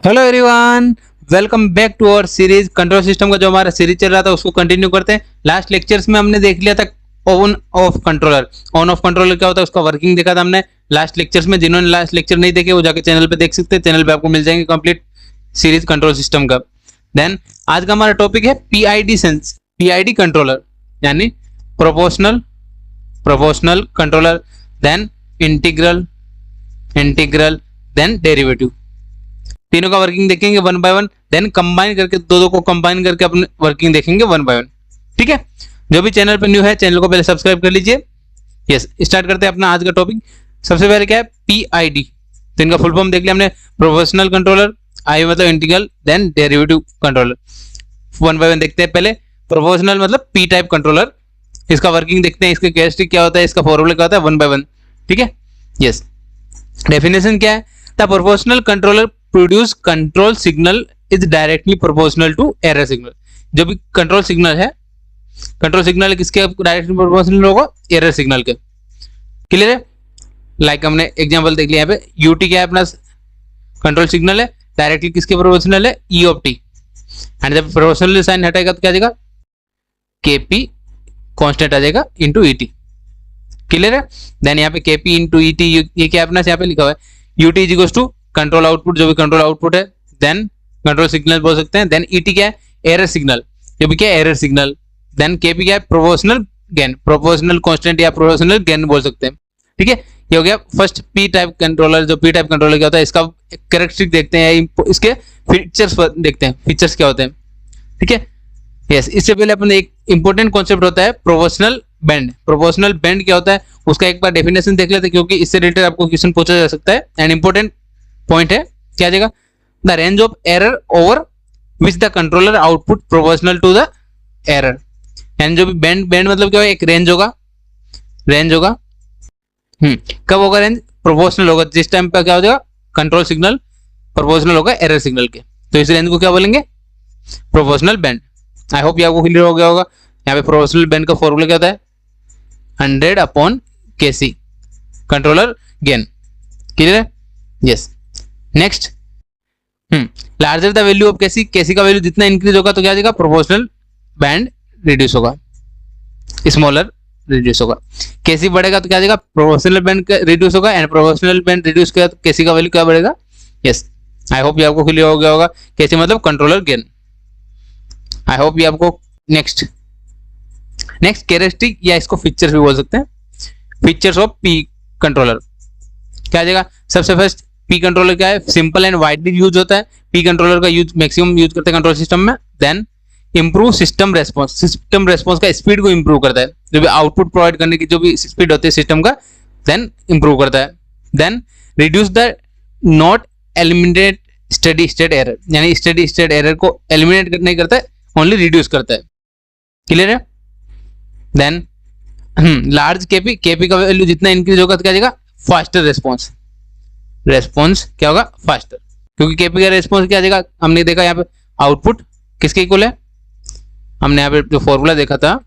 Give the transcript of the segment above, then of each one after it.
Hello everyone, welcome back to our series control system का जो हमारा सीरीज चल रहा था उसको कंटिन्यू करते हैं। लास्ट लेक्चर्स में हमने देख लिया था on off controller. On off controller क्या होता है उसका वर्किंग देखा था हमने लास्ट लेक्चर्स में। जिन्होंने लास्ट लेक्चर नहीं देखे वो जाके चैनल पे देख सकते हैं, चैनल पे आपको मिल जाएंगे कंप्लीट सीरीज कंट्रोल सिस्टम का। देन आज का हमारा टॉपिक है पीआईडी कंट्रोलर, यानी proportional controller, then integral then derivative. तीनों का वर्किंग देखेंगे one by one, then combine करके दो को कंबाइन करके अपने वर्किंग देखेंगे वन बाय वन। ठीक है, जो भी चैनल पे न्यू है चैनल को पहले सब्सक्राइब कर लीजिए। यस, स्टार्ट करते हैं अपना आज का टॉपिक। सबसे पहले क्या है पीआईडी, तो इनका फुल फॉर्म देख लिया हमने, प्रोपोर्शनल कंट्रोलर, आई मतलब integral, then derivative controller. One by one देखते हैं। पहले प्रोपोर्शनल मतलब पी टाइप कंट्रोलर, इसका वर्किंग देखते हैं, इसके कैरेक्टरिस्टिक क्या होता है, इसका फॉर्मूला क्या होता है, वन बाय वन। ठीक है, यस। डेफिनेशन क्या है, the proportional controller produce control signal is directly proportional to error signal. जो भी कंट्रोल सिग्नल है किसके डायरेक्टली प्रोपोर्शनल होगा, एरर सिग्नल के। क्लियर है? लाइक हमने एग्जांपल देख लिया यहाँ पे, यूटी क्या है अपना कंट्रोल सिग्नल है, डायरेक्टली किसके प्रोपोर्शनल है, ई ऑफ टी। एंड जब प्रोपोर्शनल साइन हटेगा तो क्या आ जाएगा, केपी कांस्टेंट आ जाएगा इंटू ई टी। क्लियर है? देन यहाँ पे केपी इंटू ई टी, ये क्या अपना यहाँ पे लिखा हुआ है, U T is equals to control output, जो भी कंट्रोल आउटपुट है, देन कंट्रोल सिग्नल बोल सकते हैं, देन ईटी क्या है, एरर सिग्नल, जो भी क्या है एरर सिग्नल, देन केपी क्या है, प्रोपोर्शनल गेन, प्रोपोर्शनल कांस्टेंट या प्रोपोर्शनल गेन बोल सकते हैं। ठीक है, ये हो गया फर्स्ट पी टाइप कंट्रोलर। जो पी टाइप कंट्रोलर क्या होता है, इसका कैरेक्टरिस्टिक देखते हैं, इसके फीचर्स देखते हैं, फीचर्स क्या होते हैं। ठीक है, यस। इससे पहले अपन एक इंपॉर्टेंट कॉन्सेप्ट होता है प्रोपोर्शनल बैंड। प्रोपोर्शनल बैंड क्या होता है उसका एक बार डेफिनेशन देख लेते हैं, क्योंकि इससे रिलेटेड आपको क्वेश्चन पूछा जा सकता है। एंड इंपॉर्टेंट पॉइंट है, क्या आ जाएगा, the range of error over which the controller output proportional to the error. And जो भी बैंड मतलब क्या होगा, एक रेंज होगा कब होगा रेंज, प्रोपोर्शनल होगा, जिस टाइम पे क्या हो जाएगा कंट्रोल सिग्नल प्रोपोर्शनल होगा एरर सिग्नल के, तो इस रेंज को क्या बोलेंगे, प्रोपोर्शनल बैंड। आई होप ये आपको क्लियर हो गया होगा। यहाँ पे प्रोपोर्शनल बैंड का फॉर्मूला क्या होता है, 100 upon K C controller gain. Clear है? Yes. Next, larger the value of K C का वैल्यू जितना इंक्रीज होगा तो क्या आ जाएगा, प्रोपोर्शनल बैंड रिड्यूस होगा, स्मॉलर रिड्यूस होगा। केसी बढ़ेगा तो क्या आ जाएगा, प्रोपोर्शनल बैंड रिड्यूस होगा, एंड प्रोपोर्शनल बैंड रिड्यूस किया तो केसी का वैल्यू क्या बढ़ेगा। यस, आई होप ये आपको क्लियर हो गया होगा। केसी मतलब कंट्रोलर गेन। आई होप ये आपको नेक्स्ट कैरेक्टरिस्टिक या इसको फीचर्स भी बोल सकते हैं, फीचर्स ऑफ पी कंट्रोलर क्या आ जाएगा। सबसे फर्स्ट पी कंट्रोलर क्या है, सिंपल एंड वाइडली यूज होता है। पी कंट्रोलर का यूज मैक्सिमम यूज करते हैं कंट्रोल सिस्टम में। देन इंप्रूव सिस्टम रेस्पॉन्स का स्पीड को इंप्रूव करता है, जो भी आउटपुट प्रोवाइड करने की जो भी स्पीड होती है सिस्टम का, देन इंप्रूव करता है। Then reduce the not eliminate steady state error, यानी स्टेडी स्टेट एरर को एलिमिनेट नहीं करता है, ओनली रिड्यूस करता है। क्लियर है? देन लार्ज केपी का वैल्यू जितना इंक्रीज होगा तो क्या जाएगा, फास्टर रेस्पॉन्स क्या होगा, फास्टर, क्योंकि केपी का रेस्पॉन्स क्या आ जाएगा, हमने देखा यहाँ पे आउटपुट किसके इक्वल है, हमने यहाँ पे जो फॉर्मूला देखा था,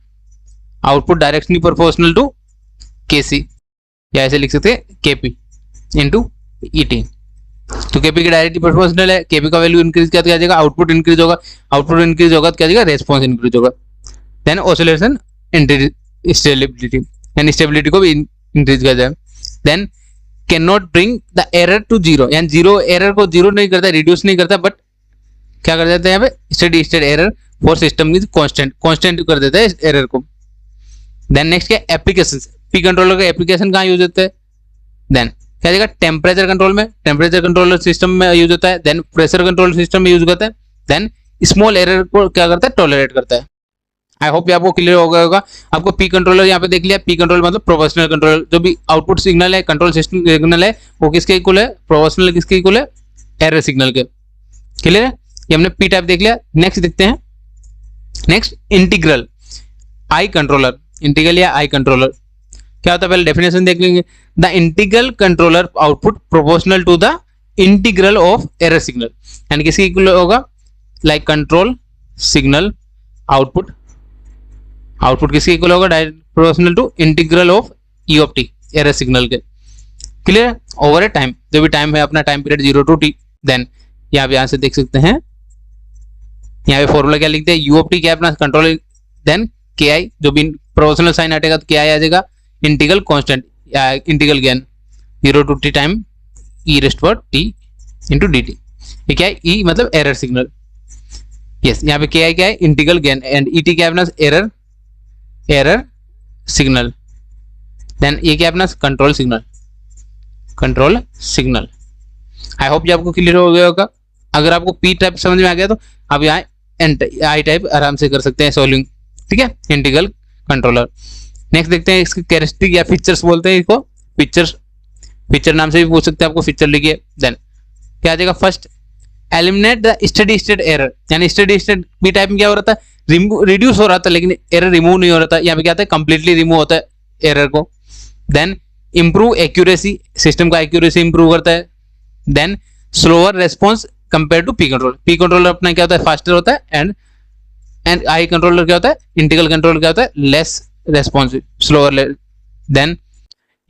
आउटपुट डायरेक्टली प्रोपोर्शनल टू केसी, या ऐसे लिख सकते हैं केपी इंटू ईटी। तो केपी की डायरेक्टली प्रोपोर्शनल है, केपी का वैल्यू इंक्रीज क्या आ जाएगा, आउटपुट इंक्रीज होगा तो क्या आ जाएगा, रेस्पॉन्स इंक्रीज होगा। देन ऑसिलेशन स्टेबिलिटी, यानी स्टेबिलिटी को भी इंक्रीज किया जाए। Then can not bring the error to zero, यानी जीरो एरर को जीरो नहीं करता, रिड्यूस नहीं करता, बट क्या कर देता है यहाँ पे, steady state error for system is constant कर देता है इस एरर को। देन नेक्स्ट क्या, एप्लीकेशन। पी कंट्रोलर का एप्लीकेशन कहाँ यूज होता है, देन क्या जाएगा, टेम्परेचर कंट्रोल में, टेम्परेचर कंट्रोलर सिस्टम में यूज होता है। देन प्रेशर कंट्रोल सिस्टम में यूज होता है। देन स्मॉल एरर को क्या करता है, टॉलरेट करता है। आई होप ये आपको क्लियर हो गया होगा। आपको पी कंट्रोलर यहाँ पे देख लिया, पी कंट्रोल मतलब प्रोपोर्शनल कंट्रोलर, जो भी आउटपुट सिग्नल है, कंट्रोल सिस्टम सिग्नल है, वो किसके इक्वल है, प्रोपोर्शनल किसके इक्वल है, एरर सिग्नल के। क्लियर है? ये हमने पी टाइप देख लिया। नेक्स्ट देखते हैं, नेक्स्ट इंटीग्रल आई कंट्रोलर। इंटीग्रल या आई कंट्रोलर क्या होता है, पहले डेफिनेशन देख लेंगे। The integral controller output proportional to the integral of error signal, यानी किसके इक्वल होगा, लाइक कंट्रोल सिग्नल आउटपुट किसके इक्वल होगा, direct proportional to integral of E of T, error signal के। क्लियर? ओवर ए टाइम, जो भी time है अपना time period 0 to t, then आप यहाँ से देख सकते हैं, यहाँ पे फॉर्मूला क्या लिखते हैं, यू ऑफ टी क्या अपना कंट्रोल, देन के आई, जो भी प्रोपोर्शनल साइन हटेगा तो के आई आ जाएगा, इंटीग्रल कांस्टेंट या integral gain 0 to t time E rest power T into D T. ये क्या है, ई मतलब एरर सिग्नल, यस यहाँ पे के आई क्या है, integral gain, and E T क्या है अपना एरर सिग्नल, देन ये क्या है अपना कंट्रोल सिग्नल। आई होप ये आपको क्लियर हो गया होगा। अगर आपको पी टाइप समझ में आ गया तो आप यहाँ आई टाइप आराम से कर सकते हैं सॉल्विंग, ठीक है, इंटीग्रल कंट्रोलर। नेक्स्ट देखते हैं इसके कैरेक्टरिस्टिक या फीचर्स बोलते हैं इसको, फीचर नाम से भी पूछ सकते हैं, आपको फीचर लिखिए। देन क्या आ जाएगा, first eliminate the steady state error, यानी स्टेडी स्टेट पी टाइप में क्या हो रहा था, रिड्यूस हो रहा था लेकिन एरर रिमूव नहीं हो रहा था, यहाँ पे क्या आता है कंप्लीटली रिमूव होता है एरर को। देन इंप्रूव एक्यूरेसी, सिस्टम का एक्यूरेसी इंप्रूव करता है। Then slower response compare to P controller अपना क्या होता है फास्टर होता है, एंड आई कंट्रोलर क्या होता है, इंटीग्रल कंट्रोलर क्या होता है less responsive slower. Then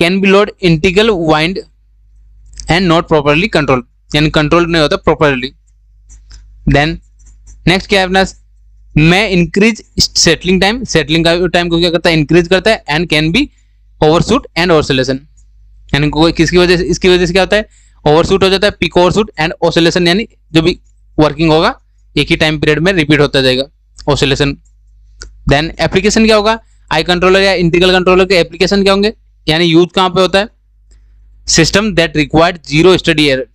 can be load integral wind and not properly control, यानी कंट्रोल नहीं होता प्रॉपरली। देन नेक्स्ट क्या है अपना, मैं इंक्रीज सेटलिंग टाइम, सेटलिंग का टाइम को क्या करता है इंक्रीज करता है, and can be overshoot and oscillation, यानी किसकी वजह से, इसकी वजह से क्या होता है ओवरशूट हो जाता है, पीक ओवरशूट एंड ऑसिलेशन, यानी जो भी वर्किंग होगा एक ही टाइम पीरियड में रिपीट होता जाएगा ऑसिलेशन। देन एप्लीकेशन क्या होगा, आई कंट्रोलर या इंटीग्रल कंट्रोलर के एप्लीकेशन क्या होंगे, यानी यूज कहाँ पे होता है, system that required zero study error,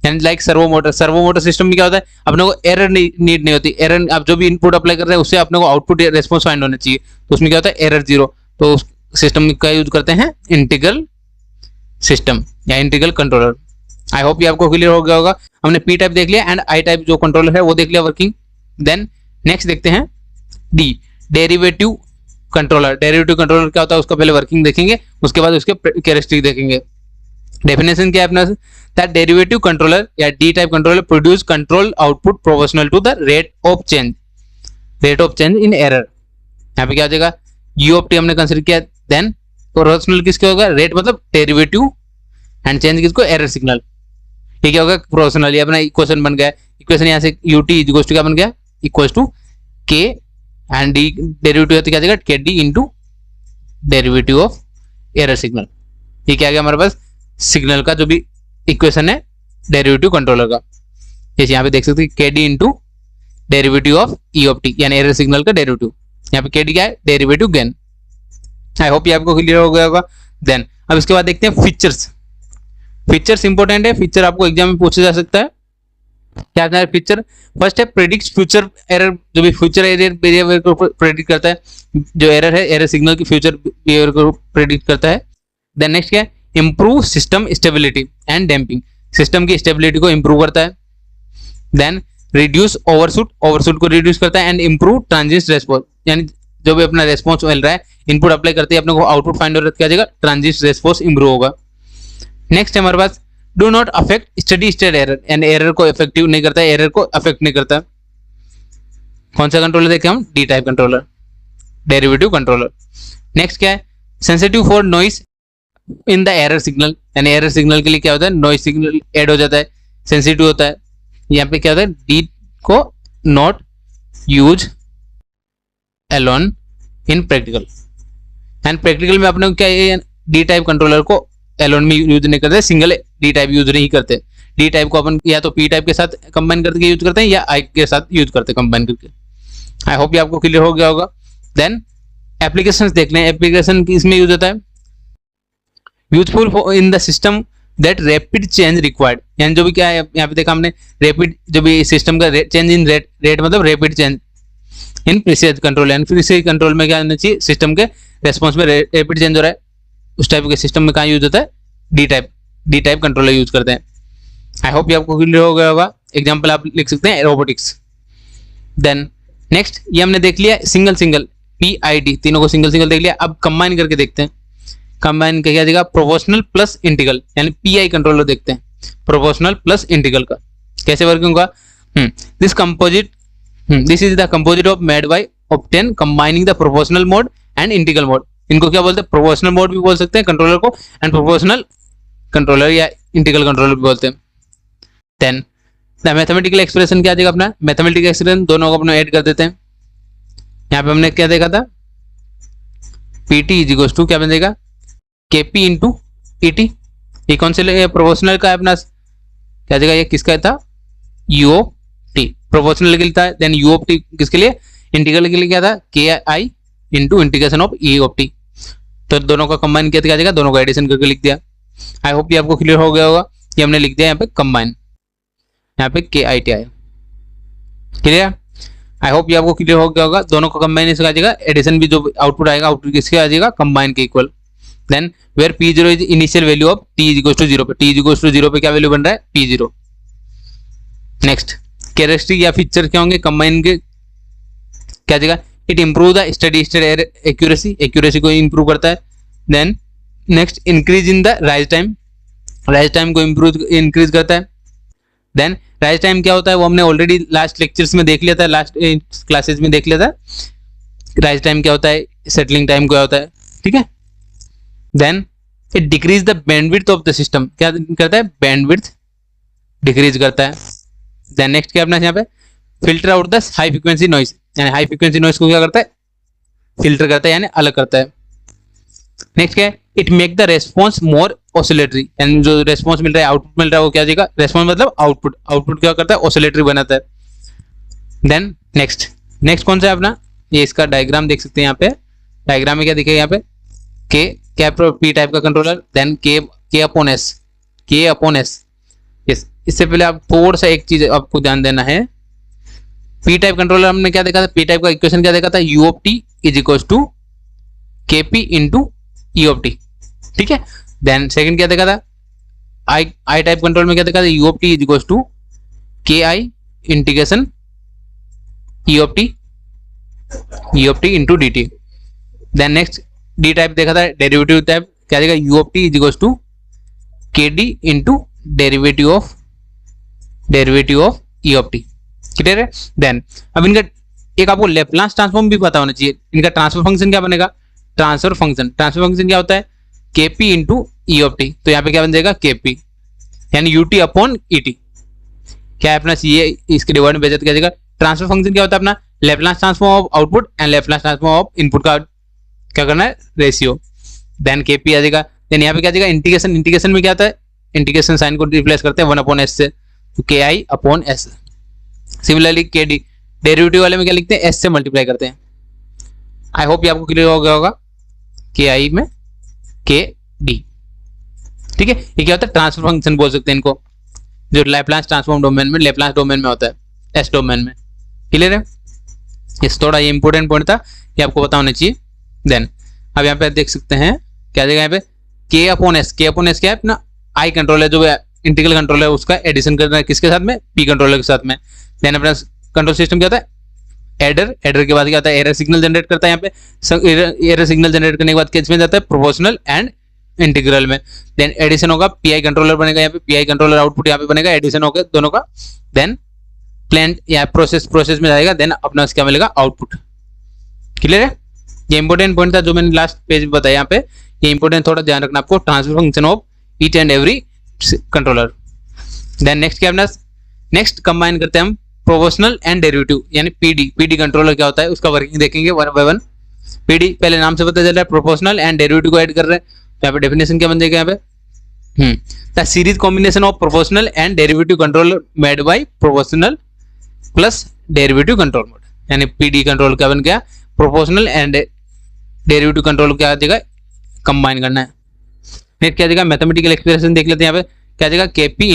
यानी लाइक सर्वो मोटर सिस्टम में क्या होता है अपने को एरर नीड नहीं होती, एरर आप जो भी इनपुट अप्लाई कर रहे हैं उससे अपने को आउटपुट रेस्पॉन्स फाइंड होना चाहिए, तो उसमें क्या होता है एरर जीरो, तो उस सिस्टम का यूज करते हैं इंटीग्रल सिस्टम या इंटीग्रल कंट्रोलर। आई होप ये आपको क्लियर हो गया होगा। हमने पी टाइप देख लिया एंड आई टाइप जो कंट्रोलर है वो देख लिया वर्किंग। देन नेक्स्ट देखते हैं D, derivative controller. Derivative controller क्या होता है उसका पहले वर्किंग देखेंगे, उसके बाद उसके कैरेक्टरिस्टिक देखेंगे। डेफिनेशन क्या है अपना, दैट डेरिवेटिव कंट्रोलर या D type controller produce control output proportional to the rate of change in error. यहाँ पे क्या हो जाएगा, यू ऑफ टी हमने कंसिडर किया, देन प्रोपोर्शनल किसके होगा, रेट मतलब डेरिवेटिव, एंड चेंज किसको, एरर सिग्नल। ये क्या होगा प्रोपोर्शनल, ये अपना इक्वेशन बन गया, इक्वेशन यहाँ से यू टी इक्वल्स टू क्या बन गया, इक्वल्स टू के, एंड डी डेरिवेटिव क्या जाएगा के D into derivative of error signal. ये क्या आ गया हमारे पास सिग्नल का जो भी इक्वेशन है डेरिवेटिव कंट्रोलर का, जैसे यहाँ पे देख सकते हैं के D into derivative of E of T, यानी एरर सिग्नल का डेरिवेटिव। यहाँ पे के डी क्या है, डेरिवेटिव गेन। आई होप ये आपको क्लियर हो गया होगा। देन अब इसके बाद देखते हैं फीचर्स इंपॉर्टेंट है, फीचर आपको एग्जाम में पूछा जा सकता है। क्या है फीचर, फर्स्ट है प्रेडिक्ट फ्यूचर एरर, जो भी फ्यूचर एरर बिहेवियर को प्रेडिक्ट करता है, जो एरर है एरर सिग्नल की फ्यूचर बिहेवियर को प्रेडिक्ट करता है। देन नेक्स्ट क्या है, improve system stability and damping, system की स्टेबिलिटी को इंप्रूव करता है। देन रिड्यूस ओवरशूट को रिड्यूस करता है, एंड इंप्रूव ट्रांजिट रेस्पॉन्स, यानी जो भी अपना रेस्पॉन्स मिल रहा है इनपुट अप्लाई करते हैं अपने को आउटपुट फाइंड हो रहा है, क्या जाएगा ट्रांजिट रेस्पॉन्स इंप्रूव होगा। नेक्स्ट है हमारे पास do not affect steady state error, and error को इफेक्टिव नहीं करता है, एरर को अफेक्ट नहीं करता। कौन सा कंट्रोलर देखें हम, D type controller, derivative controller. Next क्या है, sensitive for noise in the error signal, यानी एरर सिग्नल के लिए क्या होता है नॉइस सिग्नल ऐड हो जाता है, सेंसिटिव होता है। यहाँ पे क्या होता है, डी को not use alone in practical, and practical में अपने क्या डी टाइप कंट्रोलर को एलोन में यूज नहीं करते, सिंगल डी टाइप यूज नहीं करते। डी टाइप को अपन या तो पी टाइप के साथ कंबाइन करके यूज करते हैं या आई के साथ यूज करते हैं कंबाइन करके। आई होप ये आपको क्लियर हो गया होगा। देन एप्लीकेशंस देख लें, एप्लीकेशन इसमें यूज होता है useful in the system that rapid change required, यानी जो भी क्या है यहाँ पे देखा हमने रैपिड, जो भी सिस्टम का चेंज इन रेट मतलब rapid change in precious control, यानी प्रीसियस कंट्रोल में क्या होना चाहिए, सिस्टम के रेस्पॉन्स में रैपिड चेंज हो रहा है, उस टाइप के सिस्टम में कहाँ यूज होता है, डी टाइप कंट्रोलर यूज करते हैं। आई होप ये आपको क्लियर हो गया होगा। एग्जाम्पल आप लिख सकते हैं रोबोटिक्स। देन नेक्स्ट ये हमने देख लिया सिंगल PID, तीनों को सिंगल देख लिया। अब कंबाइन करके देखते हैं, कंबाइन क्या जाएगा, प्रोपोर्शनल प्लस इंटीग्रल, यानी PI कंट्रोलर देखते हैं, प्रोपोर्शनल प्लस इंटीग्रल का कैसे वर्किंग होगा। This is the composite of made by obtain combining the proportional mode and integral mode. इनको क्या बोलते हैं, प्रोपोर्शनल मोड भी बोल सकते हैं कंट्रोलर को, एंड प्रोपोर्शनल कंट्रोलर या इंटीग्रल कंट्रोलर भी बोलते हैं। देन मैथमेटिकल एक्सप्रेशन क्या आ जाएगा अपना, मैथमेटिकल एक्सप्रेशन दोनों को अपने ऐड कर देते हैं। यहाँ पे हमने क्या देखा था, पीटी इज इक्वल टू क्या बन जाएगा, केपी इंटू ईटी। ये कौन से प्रोपोर्शनल का है अपना, क्या जगह ये किसका था, यू ऑफ टी, प्रोपोर्शनल के लिए था। देन यू ऑफ टी किसके लिए, इंटीग्रल के लिए क्या था, K I into integration of E of T. तो दोनों का कंबाइन किया क्या जगह, दोनों का एडिशन करके लिख दिया। आई होप ये आपको क्लियर हो गया होगा। ये हमने लिख दिया यहाँ पे कंबाइन, यहाँ पे के आई टी आया, क्लियर। आई होप ये आपको क्लियर हो गया होगा। दोनों का कंबाइनेशन आ जाएगा, एडिशन भी जो आउटपुट आएगा, आउटपुट किसके आ जाएगा, कंबाइन के equal. Then where P zero is initial value of T is equal to zero पे, T is equal to zero पे क्या वैल्यू बन रहा है, पी जीरो। नेक्स्ट कैरेक्टरिस्टिक या फीचर क्या होंगे कंबाइन के, क्या जगह, it improve the steady state accuracy, accuracy को इंप्रूव करता है। Then next increase in the rise time, rise time को इंक्रीज करता है। देन राइज टाइम क्या होता है वो हमने ऑलरेडी लास्ट लेक्चर्स में देख लिया था, लास्ट क्लासेस में देख लिया था। राइज टाइम क्या होता है, सेटलिंग टाइम क्या होता है, ठीक है। Then it decrease the bandwidth of the system, क्या करता है, बैंडविड्थ डिक्रीज करता है। देन नेक्स्ट क्या अपना यहाँ पे, filter out the high frequency noise, यानी हाई फ्रीक्वेंसी नॉइस को क्या करता है, फिल्टर करता है यानी अलग करता है। नेक्स्ट क्या है, it make the response more oscillatory, यानी जो रेस्पॉन्स मिल रहा है, आउटपुट मिल रहा है वो क्या जाएगा, रेस्पॉन्स मतलब आउटपुट, आउटपुट क्या करता है, ऑसिलेटरी बनाता है। देन नेक्स्ट कौन सा है अपना, ये इसका डायग्राम देख सकते हैं यहाँ पे, डायग्राम में क्या दिखेगा यहाँ पे, के क्या पी टाइप का कंट्रोलर, देन के अपॉन एस, के अपॉन एस। यस, इससे पहले आप थोड़ा सा एक चीज आपको ध्यान देना है, पी टाइप कंट्रोलर हमने क्या देखा था, पी टाइप का इक्वेशन क्या देखा था, U of T is equal to K P into E of T, ठीक है। देन सेकंड क्या देखा था, आई टाइप कंट्रोल में क्या देखा था, U of T is equal to K I integration E of T into D T. Then next D type देखा था, डेरिवेटिव टाइप क्या देगा, U of T is equal to K D into derivative of E of T, clear है। Then अब इनका एक आपको Laplace transform भी पता होना चाहिए, इनका ट्रांसफर फंक्शन क्या बनेगा, ट्रांसफर फंक्शन क्या होता है, KP into E of T. तो यहाँ पे क्या बन जाएगा, केपी यानी यूटी अपॉन ईटी, क्या है अपना ये इसके डिवाइड में भेजा तो क्या जाएगा, ट्रांसफर फंक्शन क्या होता है अपना, Laplace transform of output and Laplace transform of input का क्या करना है, रेशियो। देन केपी आ जाएगा। देन यहाँ पे क्या जाएगा, इंटीग्रेशन में क्या आता है, इंटीग्रेशन साइन को रिप्लेस करते हैं 1 अपॉन एस से, तो के आई अपॉन एस। सिमिलरली के डी डेरिवेटिव वाले में क्या लिखते हैं, एस से मल्टीप्लाई करते हैं। आई होप ये आपको क्लियर हो गया होगा, के आई में के डी, ठीक है। ये क्या होता है, ट्रांसफर फंक्शन बोल सकते हैं इनको, जो लैप्लास ट्रांसफॉर्म डोमेन में, लैप्लास डोमेन में होता है, एस डोमेन में, क्लियर है। इस थोड़ा ये इंपॉर्टेंट पॉइंट था, ये आपको पता होना चाहिए। देन अब यहाँ पे देख सकते हैं क्या जगह यहाँ पे, के अपॉन एस क्या है अपना, आई कंट्रोलर जो इंटीग्रल कंट्रोलर है उसका एडिशन करना है किसके साथ में, पी कंट्रोलर के साथ में। देन अपना कंट्रोल सिस्टम क्या होता है, एडर के बाद क्या होता है, एरर सिग्नल जनरेट करता है। यहाँ पे एरर सिग्नल जनरेट करने के बाद किस में जाता है, प्रोपोर्शनल एंड इंटीग्रल में। देन एडिशन होगा, पीआई कंट्रोलर बनेगा, यहाँ पे पीआई कंट्रोलर आउटपुट यहाँ पे बनेगा, एडिशन होगा दोनों का। देन प्लांट या प्रोसेस में जाएगा, देन अपना क्या मिलेगा, आउटपुट, क्लियर है। ये इंपॉर्टेंट पॉइंट था जो मैंने लास्ट पेज में बताया, यहाँ पे ये इंपॉर्टेंट थोड़ा ध्यान रखना आपको, transfer function of each and every controller. Then next क्या अपना, नेक्स्ट कंबाइन करते हैं हम प्रोपोर्शनल एंड डेरिवेटिव, यानी पीडी कंट्रोलर क्या होता है उसका वर्किंग देखेंगे 1 by 1। पीडी पहले नाम से पता चल रहा है, प्रोपोर्शनल एंड डेरिवेटिव को ऐड कर रहे हैं, तो यहाँ पे डेफिनेशन क्या बन जाएगा, यहाँ पे the series combination of proportional and derivative controller made by proportional plus derivative control mode, यानी पीडी कंट्रोल क्या बन गया, प्रोपोर्शनल एंड डेरिवेटिव कंट्रोल क्या जगह कंबाइन करना है। नेक्स्ट क्या जगह, मैथमेटिकल एक्सप्रेशन देख लेते हैं। यहाँ पे क्या जगह, KP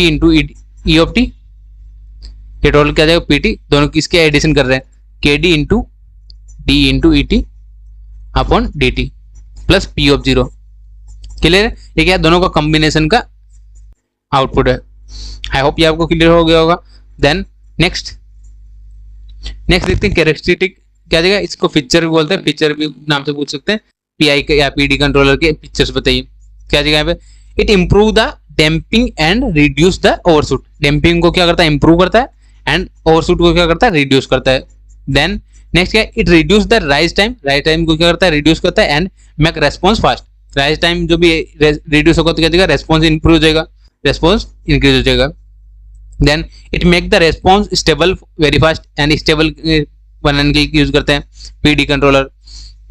into E of T, ये टोटल क्या जाएगा, पीटी, दोनों किसके एडिशन कर रहे हैं, के D into E T upon D T plus P of zero, clear है। ये क्या, दोनों का कॉम्बिनेशन का आउटपुट है। आई होप ये आपको क्लियर हो गया होगा। देन नेक्स्ट देखते हैं कैरेक्टरिस्टिक क्या जगह, इसको फीचर भी बोलते हैं, फीचर भी नाम से पूछ सकते हैं। पीआई के या पीडी कंट्रोलर के फीचर्स बताइए क्या जगह यहाँ पे, it improve the damping and reduce the overshoot, damping को क्या करता है, इंप्रूव करता है, एंड ओवरशूट को क्या करता है, रिड्यूस करता है। देन नेक्स्ट क्या, it reduce the rise time को क्या करता है, रिड्यूस करता है, and make response fast. Rise time जो भी रिड्यूस होगा तो क्या जाएगा, रेस्पॉन्स इंप्रूव हो जाएगा, रेस्पॉन्स इंक्रीज हो जाएगा। Then it make the response stable very fast and stable बनाने के लिए यूज करते हैं पीडी कंट्रोलर।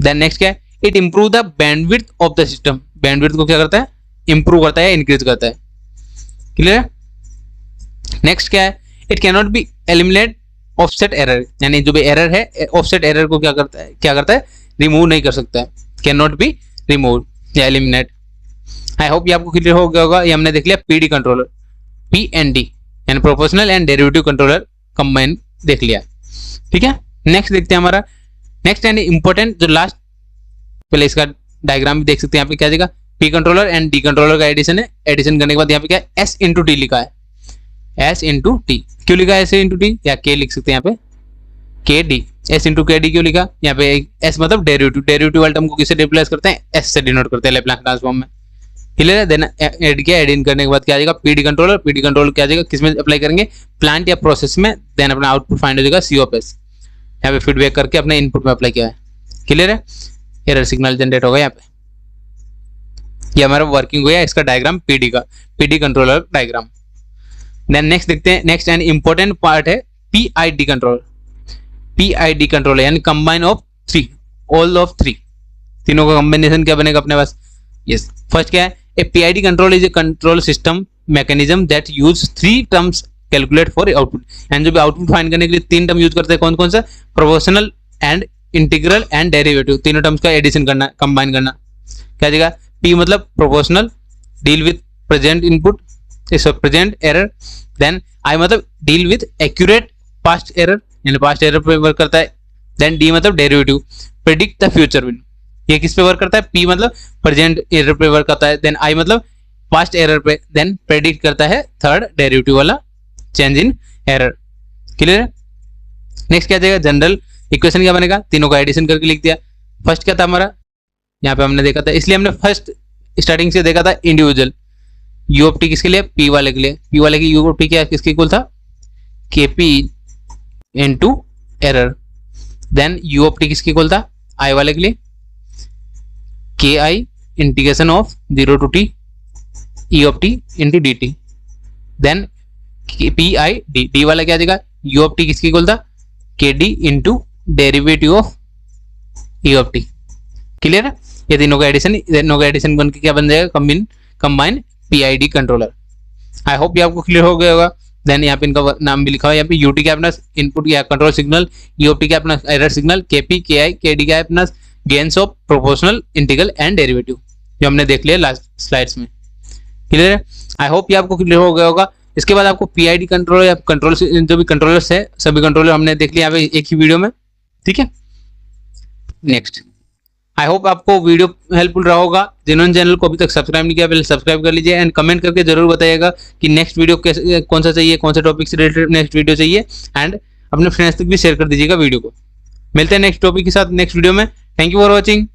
देन नेक्स्ट क्या है, it improve the bandwidth of the system, bandwidth को क्या करता है, इंप्रूव करता है, इंक्रीज करता है। क्लियर है। नेक्स्ट क्या है, it can not be eliminate offset error, यानी जो भी एरर है ऑफसेट एरर को क्या करता है रिमूव नहीं कर सकता है, कैन नॉट बी रिमूव या एलिमिनेट। आई होप ये आपको क्लियर हो गया होगा। ये हमने देख लिया पीडी कंट्रोलर, PND यानी proportional and derivative controller combine देख लिया। ठीक है, नेक्स्ट देखते हैं हमारा नेक्स्ट एंड इंपॉर्टेंट जो लास्ट, पहले इसका डायग्राम भी देख सकते हैं यहाँ पे क्या देगा, P controller and D controller का एडिशन है। एडिशन करने के बाद यहाँ पे क्या है, S इंटू टी लिखा है, S इंटू टी क्यों लिखा है, S इंटू टी या K लिख सकते हैं यहाँ पे KD, S इंटू KD क्यों लिखा, यहाँ पे S मतलब डेरिवेटिव, डेरिवेटिव वाले टर्म को किससे रिप्लेस करते हैं, S से डिनोट करते हैं लैप्लास ट्रांसफॉर्म में। क्लियर है। देन ऐड किया, ऐड इन करने के बाद क्या आ जाएगा, पीडी कंट्रोलर, पीडी कंट्रोलर क्या आ जाएगा, किसमें अप्लाई करेंगे, प्लांट या प्रोसेस में। देन अपना आउटपुट फाइंड हो जाएगा COPS, यहाँ पे फीडबैक करके अपने इनपुट में अप्लाई किया है। क्लियर है, एरर सिग्नल जनरेट होगा यहाँ पे। ये हमारा वर्किंग हुआ है इसका डायग्राम पीडी का, PD controller diagram. Then next देखते हैं, नेक्स्ट एंड इंपॉर्टेंट पार्ट है PID कंट्रोलर। PID कंट्रोलर यानी combine of three, all of three, तीनों का कॉम्बिनेशन क्या बनेगा अपने पास। यस, फर्स्ट क्या है, ए PID control is a control system mechanism that use three terms calculate for output, यानी जो भी आउटपुट फाइंड करने के लिए तीन टर्म यूज करते हैं, कौन कौन सा, proportional and integral and derivative, तीनों टर्म्स का एडिशन करना, कंबाइन करना। क्या जगह, P मतलब proportional, deal with present input, present error. Then I मतलब deal with accurate past error, यानी पास्ट एरर पे वर्क करता है। देन D मतलब derivative, predict the future win, ये किस पे वर्क करता है, P मतलब प्रेजेंट एरर पे वर्क करता है। देन I मतलब पास्ट एरर पे, देन प्रेडिक्ट करता है थर्ड डेरिवेटिव वाला चेंज इन एरर। क्लियर है। नेक्स्ट क्या जाएगा, जनरल इक्वेशन क्या बनेगा, तीनों का एडिशन करके लिख दिया। फर्स्ट क्या था हमारा, यहाँ पे हमने देखा था, इसलिए हमने फर्स्ट स्टार्टिंग से देखा था इंडिविजुअल U ऑफ T किसके लिए, P वाले के लिए, P वाले की U ऑफ T क्या किसके इक्वल था, KP into error. Then U of T किसके इक्वल था, I वाले के लिए KI integration of 0 to T E of T into DT। Then PID, D वाला क्या देगा, U ऑफ T किसके इक्वल था, KD into derivative of E of T। Clear है। ये तीनों का एडिशन बन के क्या बन जाएगा, combine PID controller. I hope ये आपको क्लियर हो गया होगा। देन यहाँ पे इनका नाम भी लिखा हुआ है, यहाँ पे UT क्या अपना इनपुट या control signal, E of T क्या अपना error signal, KP KI KD क्या है अपना gains of proportional integral and derivative, जो हमने देख लिया लास्ट स्लाइड्स में। क्लियर है। आई होप ये आपको क्लियर हो गया होगा। इसके बाद आपको PID कंट्रोलर या कंट्रोल जो भी कंट्रोलर्स है, सभी कंट्रोलर हमने देख लिया एक ही वीडियो में। ठीक है। नेक्स्ट, आई होप आपको वीडियो हेल्पफुल रहा होगा। जिन्होंने चैनल को अभी तक सब्सक्राइब नहीं किया, पहले सब्सक्राइब कर लीजिए एंड कमेंट करके जरूर बताइएगा कि नेक्स्ट वीडियो कैसे, कौन सा चाहिए, कौन सा टॉपिक से रिलेटेड नेक्स्ट वीडियो चाहिए, एंड अपने फ्रेंड्स तक भी शेयर कर दीजिएगा वीडियो को। मिलते हैं नेक्स्ट टॉपिक के साथ नेक्स्ट वीडियो में। Thank you for watching.